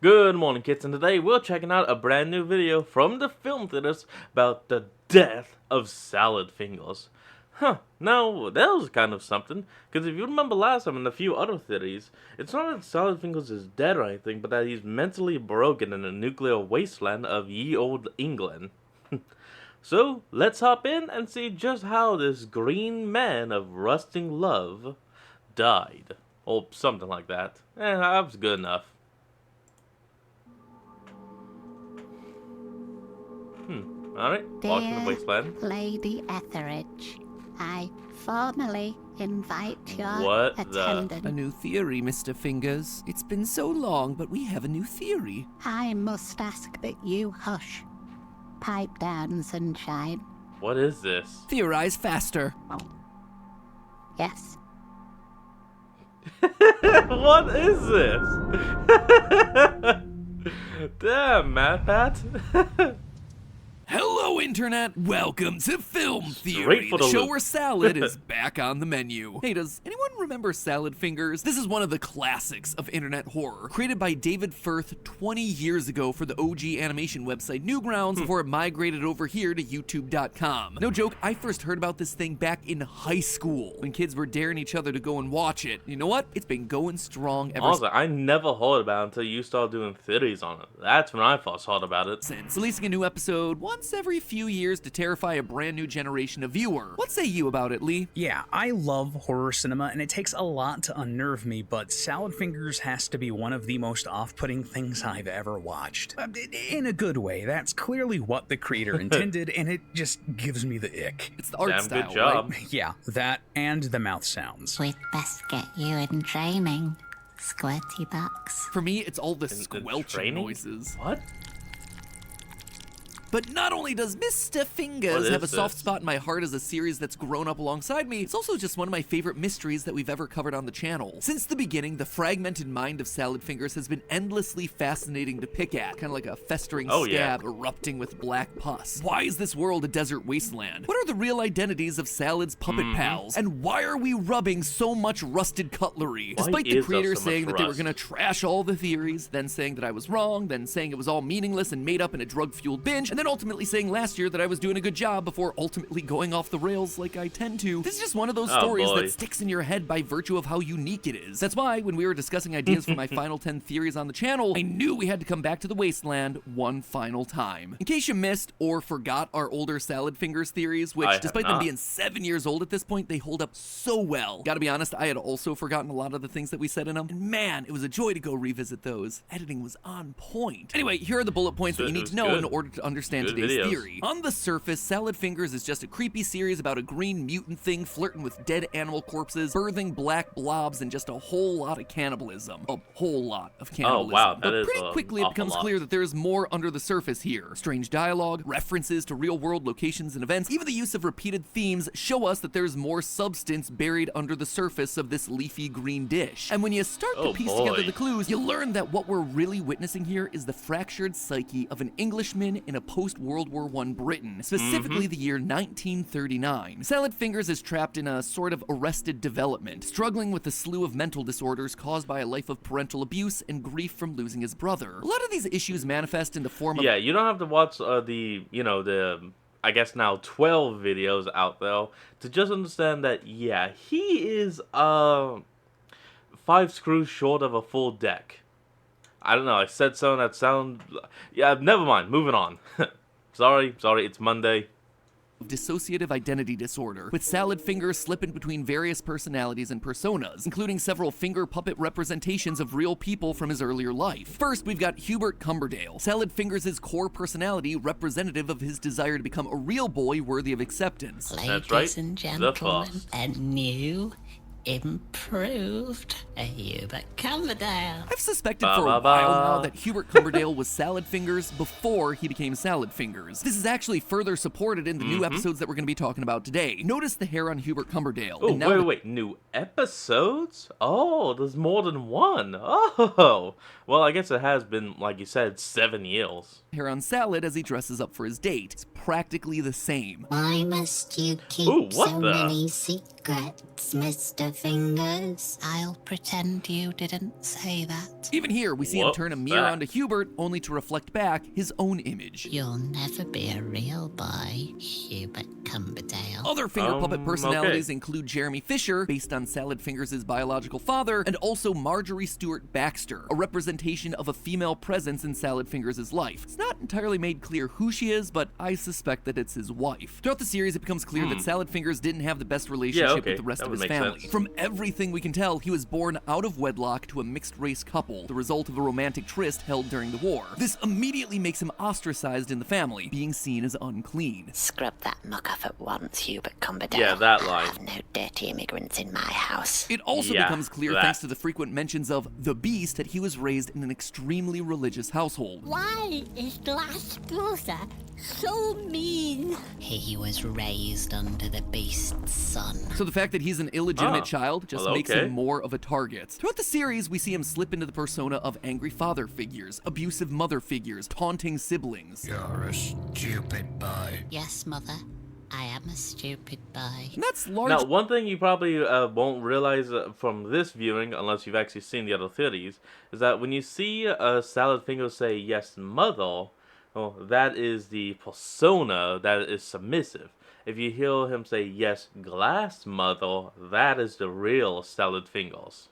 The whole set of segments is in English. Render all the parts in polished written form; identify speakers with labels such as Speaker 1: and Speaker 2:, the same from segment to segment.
Speaker 1: Good morning, kids, and today we're checking out a brand new video from the film theaters about the death of Salad Fingers. Now that was kind of something, because if you remember last time in a few other theories, it's not that Salad Fingers is dead or anything, but that he's mentally broken in the nuclear wasteland of ye old England. So, let's hop in and see just how this green man of rusting love died. Or something like that. That was good enough. Alright, walking the wasteland.
Speaker 2: Lady Etheridge, I formally invite your
Speaker 1: What the-
Speaker 2: attendance.
Speaker 3: A new theory, Mr. Fingers. It's been so long, but we have a new theory.
Speaker 2: I must ask that you hush. Pipe down, sunshine.
Speaker 1: What is this?
Speaker 3: Theorize faster.
Speaker 2: Yes.
Speaker 1: What is this? Damn, Mad Pat.
Speaker 3: Hello, Internet! Welcome to Film Theory,
Speaker 1: Straight for
Speaker 3: the
Speaker 1: the
Speaker 3: show
Speaker 1: loop.
Speaker 3: where salad is back on the menu. Hey, does anyone remember Salad Fingers? This is one of the classics of internet horror, created by David Firth 20 years ago for the OG animation website Newgrounds before it migrated over here to YouTube.com. No joke, I first heard about this thing back in high school, when kids were daring each other to go and watch it. You know what? It's been going strong ever
Speaker 1: Also, I never heard about it until you started doing theories on it. That's when I first heard about it.
Speaker 3: since, releasing a new episode once every few years to terrify a brand new generation of viewer. What say you about it, Lee?
Speaker 4: Yeah, I love horror cinema, and it takes a lot to unnerve me, but Salad Fingers has to be one of the most off-putting things I've ever watched. In a good way, that's clearly what the creator intended, and it just gives me the ick.
Speaker 3: It's the art
Speaker 1: Damn
Speaker 3: style,
Speaker 1: good job.
Speaker 3: right?
Speaker 4: Yeah, that and the mouth sounds.
Speaker 2: We'd best get you in training, Squirty Bucks.
Speaker 3: For me, it's all the
Speaker 1: In
Speaker 3: squelching
Speaker 1: training?
Speaker 3: noises.
Speaker 1: What?
Speaker 3: But not only does Mr.
Speaker 1: What
Speaker 3: Fingers
Speaker 1: is
Speaker 3: have a soft
Speaker 1: this?
Speaker 3: spot in my heart as a series that's grown up alongside me, it's also just one of my favorite mysteries that we've ever covered on the channel. Since the beginning, the fragmented mind of Salad Fingers has been endlessly fascinating to pick at, kind of like a festering
Speaker 1: Oh, yeah.
Speaker 3: scab erupting with black pus. Why is this world a desert wasteland? What are the real identities of Salad's puppet
Speaker 1: Mm-hmm.
Speaker 3: pals? And why are we rubbing so much rusted cutlery?
Speaker 1: Why
Speaker 3: Despite
Speaker 1: is
Speaker 3: the
Speaker 1: there
Speaker 3: creators
Speaker 1: so much
Speaker 3: saying that they were
Speaker 1: rust?
Speaker 3: gonna trash all the theories, then saying that I was wrong, then saying it was all meaningless and made up in a drug-fueled binge, and then ultimately saying last year that I was doing a good job before ultimately going off the rails like I tend to. This is just one of those
Speaker 1: Oh,
Speaker 3: stories
Speaker 1: boy.
Speaker 3: that sticks in your head by virtue of how unique it is. That's why when we were discussing ideas for my final 10 theories on the channel, I knew we had to come back to the wasteland one final time. In case you missed or forgot our older Salad Fingers theories,
Speaker 1: I
Speaker 3: which
Speaker 1: have
Speaker 3: despite them
Speaker 1: not.
Speaker 3: being 7 years old at this point, they hold up so well. Gotta be honest, I had also forgotten a lot of the things that we said in them, and man, it was a joy to go revisit those. Editing was on point. Anyway, here are the bullet points that you
Speaker 1: It
Speaker 3: need
Speaker 1: was
Speaker 3: to know in
Speaker 1: good.
Speaker 3: order to understand
Speaker 1: Good
Speaker 3: today's
Speaker 1: videos.
Speaker 3: theory. On the surface, Salad Fingers is just a creepy series about a green mutant thing flirting with dead animal corpses, birthing black blobs, and just a whole lot of cannibalism. A whole lot of cannibalism.
Speaker 1: wow, that
Speaker 3: but
Speaker 1: is
Speaker 3: pretty
Speaker 1: a
Speaker 3: quickly it
Speaker 1: awful
Speaker 3: becomes
Speaker 1: lot.
Speaker 3: clear that there is more under the surface here. Strange dialogue, references to real-world locations and events, even the use of repeated themes show us that there's more substance buried under the surface of this leafy green dish. And when you start to
Speaker 1: Oh,
Speaker 3: piece
Speaker 1: boy.
Speaker 3: together the clues, you learn that what we're really witnessing here is the fractured psyche of an Englishman in a post-World War I Britain, specifically the year 1939. Salad Fingers is trapped in a sort of arrested development, struggling with a slew of mental disorders caused by a life of parental abuse and grief from losing his brother. A lot of these issues manifest in the form of
Speaker 1: Yeah, you don't have to watch I guess now 12 videos out there to just understand that, yeah, he is 5 screws short of a full deck. I don't know, I said something that sound... Yeah, never mind, moving on. Sorry, it's Monday.
Speaker 3: dissociative identity disorder, with Salad Fingers slipping between various personalities and personas, including several finger puppet representations of real people from his earlier life. First, we've got Hubert Cumberdale, Salad Fingers' core personality representative of his desire to become a real boy worthy of acceptance.
Speaker 1: That's right,
Speaker 2: Ladies and
Speaker 1: the
Speaker 2: gentlemen,
Speaker 1: first.
Speaker 2: a new, improved Hubert Cumberdale.
Speaker 3: I've suspected
Speaker 1: Ba,
Speaker 3: for a
Speaker 1: ba, ba.
Speaker 3: while now that Hubert Cumberdale was Salad Fingers before he became Salad Fingers. This is actually further supported in the new episodes that we're going to be talking about today. Notice the hair on Hubert Cumberdale.
Speaker 1: Oh,
Speaker 3: and now
Speaker 1: wait, new episodes? Oh, there's more than one. Oh, well, I guess it has been, like you said, 7 years.
Speaker 3: the hair on Salad as he dresses up for his date. It's practically the same.
Speaker 2: Why must you keep
Speaker 1: Ooh, what
Speaker 2: so
Speaker 1: the-
Speaker 2: many secrets, Mr. Fingers, I'll pretend you didn't say that.
Speaker 3: Even here, we see him
Speaker 1: What's
Speaker 3: turn a mirror
Speaker 1: that?
Speaker 3: onto Hubert, only to reflect back his own image.
Speaker 2: You'll never be a real boy, Hubert Cumberdale.
Speaker 3: Other finger puppet personalities
Speaker 1: okay.
Speaker 3: include Jeremy Fisher, based on Salad Fingers' biological father, and also Marjorie Stewart Baxter, a representation of a female presence in Salad Fingers' life. It's not entirely made clear who she is, but I suspect that it's his wife. Throughout the series, it becomes clear that Salad Fingers didn't have the best relationship
Speaker 1: okay.
Speaker 3: with the rest
Speaker 1: That
Speaker 3: of
Speaker 1: would
Speaker 3: his
Speaker 1: make
Speaker 3: family.
Speaker 1: sense.
Speaker 3: From everything we can tell, he was born out of wedlock to a mixed-race couple, the result of a romantic tryst held during the war. This immediately makes him ostracized in the family, being seen as unclean.
Speaker 2: Scrub that muck off at once, Hubert Cumberdale.
Speaker 1: Yeah, that
Speaker 2: I
Speaker 1: line.
Speaker 2: have no dirty immigrants in my house.
Speaker 3: It also
Speaker 1: Yeah,
Speaker 3: becomes clear,
Speaker 1: that.
Speaker 3: thanks to the frequent mentions of the Beast, that he was raised in an extremely religious household.
Speaker 5: Why is Glass Brother so mean?
Speaker 2: He was raised under the beast's son.
Speaker 3: So the fact that he's an illegitimate
Speaker 1: Oh,
Speaker 3: child just
Speaker 1: well,
Speaker 3: makes
Speaker 1: okay.
Speaker 3: him more of a target. Throughout the series, we see him slip into the persona of angry father figures, abusive mother figures, taunting siblings.
Speaker 6: You're a stupid boy.
Speaker 2: Yes, Mother, I am a stupid boy.
Speaker 3: And that's large.
Speaker 1: Now, one thing you probably won't realize from this viewing, unless you've actually seen the other theories, is that when you see Salad Fingers say yes, mother, well, that is the persona that is submissive. If you hear him say yes, glass mother, that is the real Salad Fingers.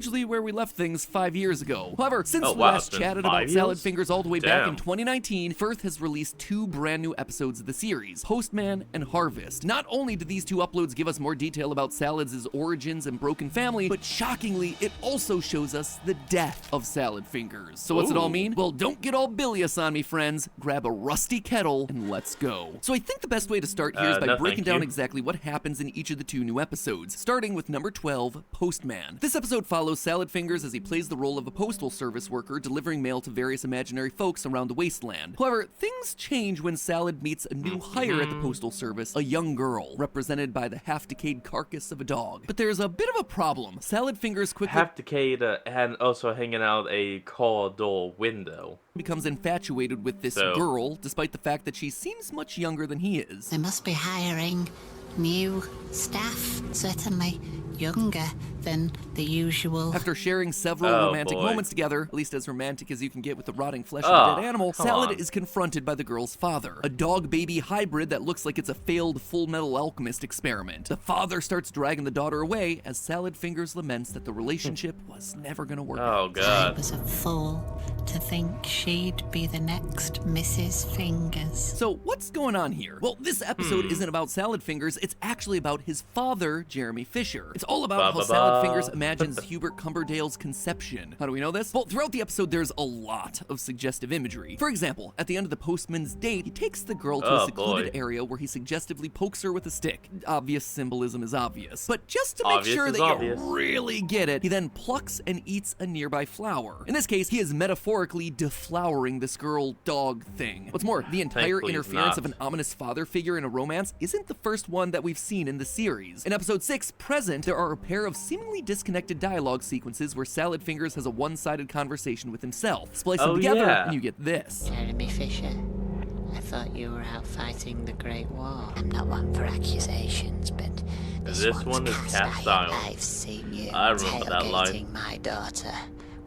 Speaker 3: Largely where we left things 5 years ago. However, since
Speaker 1: Oh,
Speaker 3: we
Speaker 1: wow,
Speaker 3: last
Speaker 1: it's been
Speaker 3: chatted
Speaker 1: 5
Speaker 3: about Salad
Speaker 1: years?
Speaker 3: Fingers all the way back in
Speaker 1: Damn.
Speaker 3: 2019, Firth has released 2 brand new episodes of the series, Postman and Harvest. Not only do these 2 uploads give us more detail about Salad's origins and broken family, but shockingly, it also shows us the death of Salad Fingers. So what's it all
Speaker 1: Ooh.
Speaker 3: mean? Well, don't get all bilious on me, friends. Grab a rusty kettle and let's go. So I think the best way to start here is by
Speaker 1: no,
Speaker 3: breaking
Speaker 1: thank
Speaker 3: down
Speaker 1: you.
Speaker 3: exactly what happens in each of the 2 new episodes, starting with number 12, Postman. This episode follows Salad Fingers as he plays the role of a postal service worker delivering mail to various imaginary folks around the wasteland. However, things change when Salad meets a new hire at the postal service, a young girl, represented by the half-decayed carcass of a dog. But there's a bit of a problem. Salad Fingers quickly
Speaker 1: Half decayed and also hanging out a car door window.
Speaker 3: becomes infatuated with this
Speaker 1: So-
Speaker 3: girl, despite the fact that she seems much younger than he is.
Speaker 2: They must be hiring new staff, certainly younger than the usual.
Speaker 3: After sharing several
Speaker 1: Oh,
Speaker 3: romantic
Speaker 1: boy.
Speaker 3: moments together, at least as romantic as you can get with the rotting flesh of
Speaker 1: Oh,
Speaker 3: a dead animal,
Speaker 1: come
Speaker 3: Salad
Speaker 1: on.
Speaker 3: is confronted by the girl's father, a dog-baby hybrid that looks like it's a failed Full Metal Alchemist experiment. The father starts dragging the daughter away as Salad Fingers laments that the relationship was never gonna work out.
Speaker 1: Oh
Speaker 2: I
Speaker 1: god.
Speaker 2: was a fool to think she'd be the next Mrs. Fingers.
Speaker 3: So what's going on here? Well, this episode isn't about Salad Fingers, it's actually about his father, Jeremy Fisher. It's all about how
Speaker 1: Ba-ba-ba.
Speaker 3: Salad Fingers imagines Hubert Cumberdale's conception. How do we know this? Well, throughout the episode, there's a lot of suggestive imagery. For example, at the end of the postman's date, he takes the girl to a
Speaker 1: Oh,
Speaker 3: secluded
Speaker 1: boy.
Speaker 3: area where he suggestively pokes her with a stick. Obvious symbolism is obvious. But just to make
Speaker 1: Obvious
Speaker 3: sure
Speaker 1: is
Speaker 3: that
Speaker 1: obvious.
Speaker 3: you really get it, he then plucks and eats a nearby flower. In this case, he is metaphorically deflowering this girl-dog thing. What's more, the entire
Speaker 1: Thankfully, he's
Speaker 3: interference
Speaker 1: not.
Speaker 3: of an ominous father figure in a romance isn't the first one that we've seen in the series. In episode 6, Present, there are a pair of seemingly disconnected dialogue sequences where Salad Fingers has a one-sided conversation with himself. Splice them
Speaker 1: Oh,
Speaker 3: together,
Speaker 1: yeah.
Speaker 3: and you get this.
Speaker 2: Jeremy Fisher, I thought you were out fighting the Great War. I'm not one for accusations, but
Speaker 1: This
Speaker 2: one's
Speaker 1: one is cast iron.
Speaker 2: I've seen you
Speaker 1: I remember that line.
Speaker 2: tailgating my daughter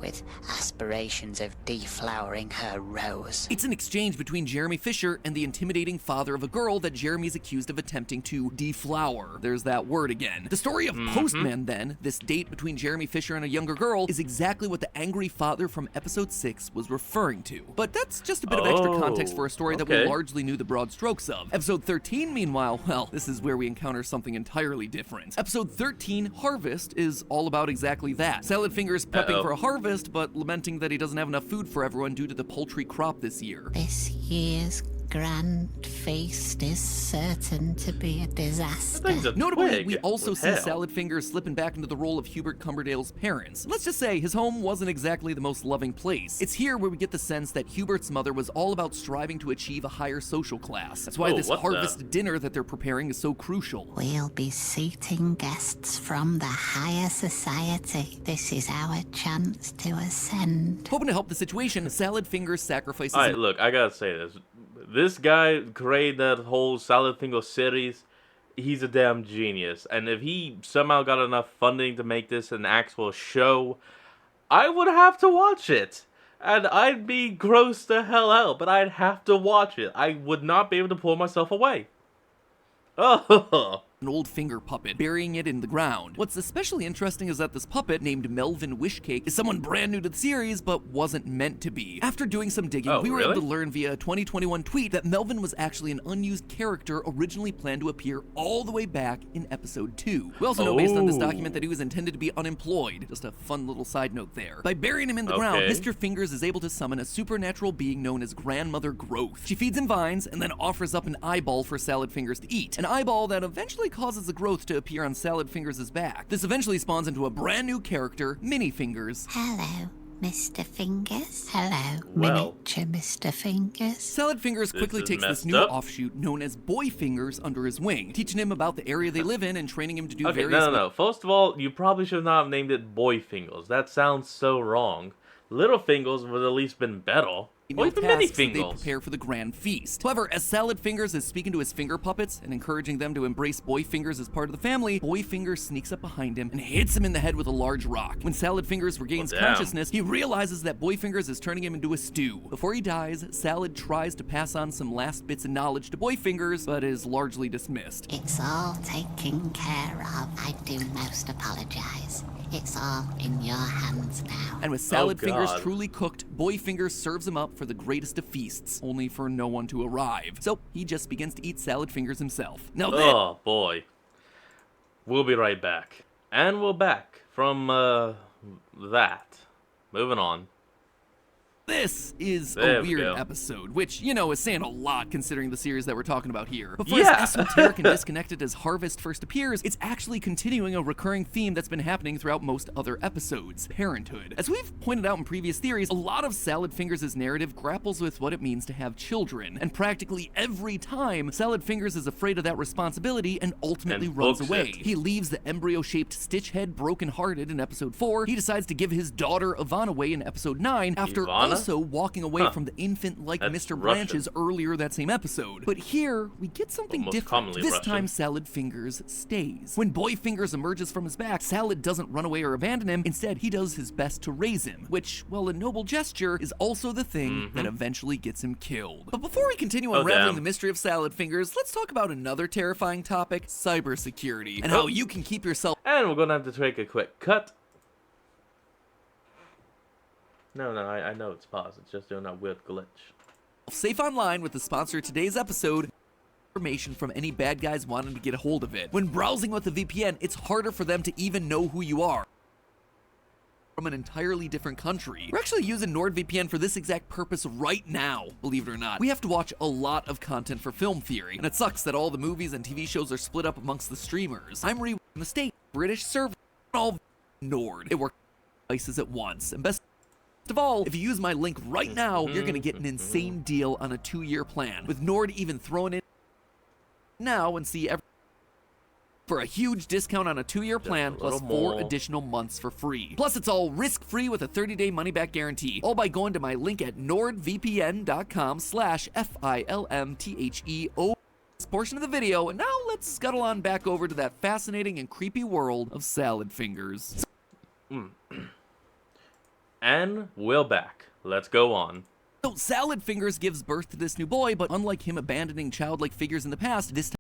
Speaker 2: with aspirations of deflowering her rose.
Speaker 3: It's an exchange between Jeremy Fisher and the intimidating father of a girl that Jeremy is accused of attempting to deflower. There's that word again. The story of Postman, then, this date between Jeremy Fisher and a younger girl, is exactly what the angry father from episode 6 was referring to. But that's just a bit of extra context for a story that we
Speaker 1: okay.
Speaker 3: largely knew the broad strokes of. Episode 13, meanwhile, well, this is where we encounter something entirely different. Episode 13, Harvest, is all about exactly that. Salad Fingers prepping
Speaker 1: Uh-oh.
Speaker 3: for a harvest, but lamenting that he doesn't have enough food for everyone due to the paltry crop this year.
Speaker 2: This year's grand feast is certain to be a disaster.
Speaker 1: Thing's a
Speaker 3: Notably,
Speaker 1: twig
Speaker 3: we also
Speaker 1: with
Speaker 3: see
Speaker 1: hair.
Speaker 3: Salad Fingers slipping back into the role of Hubert Cumberdale's parents. Let's just say his home wasn't exactly the most loving place. It's here where we get the sense that Hubert's mother was all about striving to achieve a higher social class. That's why
Speaker 1: Oh,
Speaker 3: this
Speaker 1: what the-
Speaker 3: harvest dinner that they're preparing is so crucial.
Speaker 2: We'll be seating guests from the higher society. This is our chance to ascend.
Speaker 3: Hoping to help the situation, Salad Fingers sacrifices
Speaker 1: Alright, look, I gotta say this. This guy created that whole Salad Finger series he's a damn genius. And if he somehow got enough funding to make this an actual show, I would have to watch it. And I'd be grossed the hell out, but I'd have to watch it. I would not be able to pull myself away. Oh,
Speaker 3: an old finger puppet, burying it in the ground. What's especially interesting is that this puppet, named Melvin Wishcake, is someone brand new to the series, but wasn't meant to be. After doing some digging, we were able to learn via a 2021 tweet that Melvin was actually an unused character originally planned to appear all the way back in episode 2. We also know based on this document that he was intended to be unemployed. Just a fun little side note there. By burying him in the ground, Mr. Fingers is able to summon a supernatural being known as Grandmother Growth. She feeds him vines and then offers up an eyeball for Salad Fingers to eat. An eyeball that eventually causes the growth to appear on Salad Fingers' back. This eventually spawns into a brand new character, Mini Fingers.
Speaker 2: Hello, Mr. Fingers. Hello,
Speaker 1: Well,
Speaker 2: miniature Mr. Fingers.
Speaker 3: Salad Fingers quickly takes this new offshoot known as Boy Fingers under his wing, teaching him about the area they live in and training him to do
Speaker 1: okay,
Speaker 3: various...
Speaker 1: no. First of all, you probably should not have named it Boy Fingers. That sounds so wrong. Little Fingers would at least been better. Or even Mini
Speaker 3: tasks that they
Speaker 1: Fingers.
Speaker 3: prepare for the grand feast. However, as Salad Fingers is speaking to his finger puppets and encouraging them to embrace Boy Fingers as part of the family, Boy Fingers sneaks up behind him and hits him in the head with a large rock. When Salad Fingers regains consciousness, he realizes that Boy Fingers is turning him into a stew. Before he dies, Salad tries to pass on some last bits of knowledge to Boy Fingers, but is largely dismissed.
Speaker 2: It's all taken care of. I do most apologize. It's all in your hands now.
Speaker 3: And with Salad Fingers
Speaker 1: God.
Speaker 3: truly cooked, Boy Fingers serves him up for the greatest of feasts, only for no one to arrive. So he just begins to eat Salad Fingers himself. Now then,
Speaker 1: Oh, boy. We'll be right back. And we're back from, that. Moving on.
Speaker 3: this is
Speaker 1: There
Speaker 3: a
Speaker 1: we
Speaker 3: weird
Speaker 1: go.
Speaker 3: episode, which, you know, is saying a lot considering the series that we're talking about here. But for
Speaker 1: Yeah.
Speaker 3: as esoteric and disconnected as Harvest first appears, it's actually continuing a recurring theme that's been happening throughout most other episodes, parenthood. As we've pointed out in previous theories, a lot of Salad Fingers' narrative grapples with what it means to have children, and practically every time, Salad Fingers is afraid of that responsibility and ultimately
Speaker 1: And
Speaker 3: runs
Speaker 1: books
Speaker 3: away.
Speaker 1: it.
Speaker 3: He leaves the embryo-shaped Stitch Head broken-hearted in episode 4. He decides to give his daughter Ivana away in episode 9 after
Speaker 1: Ivana?
Speaker 3: also walking away from the infant-like
Speaker 1: That's
Speaker 3: Mr.
Speaker 1: Russian.
Speaker 3: Branches earlier that same episode. But here, we get something
Speaker 1: Most
Speaker 3: different.
Speaker 1: commonly
Speaker 3: This
Speaker 1: Russian.
Speaker 3: time, Salad Fingers stays. When Boy Fingers emerges from his back, Salad doesn't run away or abandon him. Instead, he does his best to raise him, which, while a noble gesture, is also the thing that eventually gets him killed. But before we continue unraveling
Speaker 1: damn.
Speaker 3: the mystery of Salad Fingers, let's talk about another terrifying topic, cybersecurity, and how you can keep yourself
Speaker 1: And we're gonna have to take a quick cut. No, I know it's paused. It's just doing that weird glitch.
Speaker 3: safe online with the sponsor of today's episode, information from any bad guys wanting to get a hold of it. When browsing with a VPN, it's harder for them to even know who you are from an entirely different country. We're actually using NordVPN for this exact purpose right now, believe it or not. We have to watch a lot of content for Film Theory, and it sucks that all the movies and TV shows are split up amongst the streamers. I'm re the state, British server, all Nord. It works places at once, and best of all, if you use my link right now, you're gonna get an insane deal on a 2-year plan, with Nord even throwing in now and see every for a huge discount on a 2-year plan plus
Speaker 1: little
Speaker 3: 4
Speaker 1: more.
Speaker 3: additional months for free. Plus, it's all risk-free with a 30-day money-back guarantee, all by going to my link at nordvpn.com/FILMTHEO this portion of the video. And now let's scuttle on back over to that fascinating and creepy world of Salad Fingers.
Speaker 1: And we're back. Let's go on.
Speaker 3: So, Salad Fingers gives birth to this new boy, but unlike him abandoning childlike figures in the past, this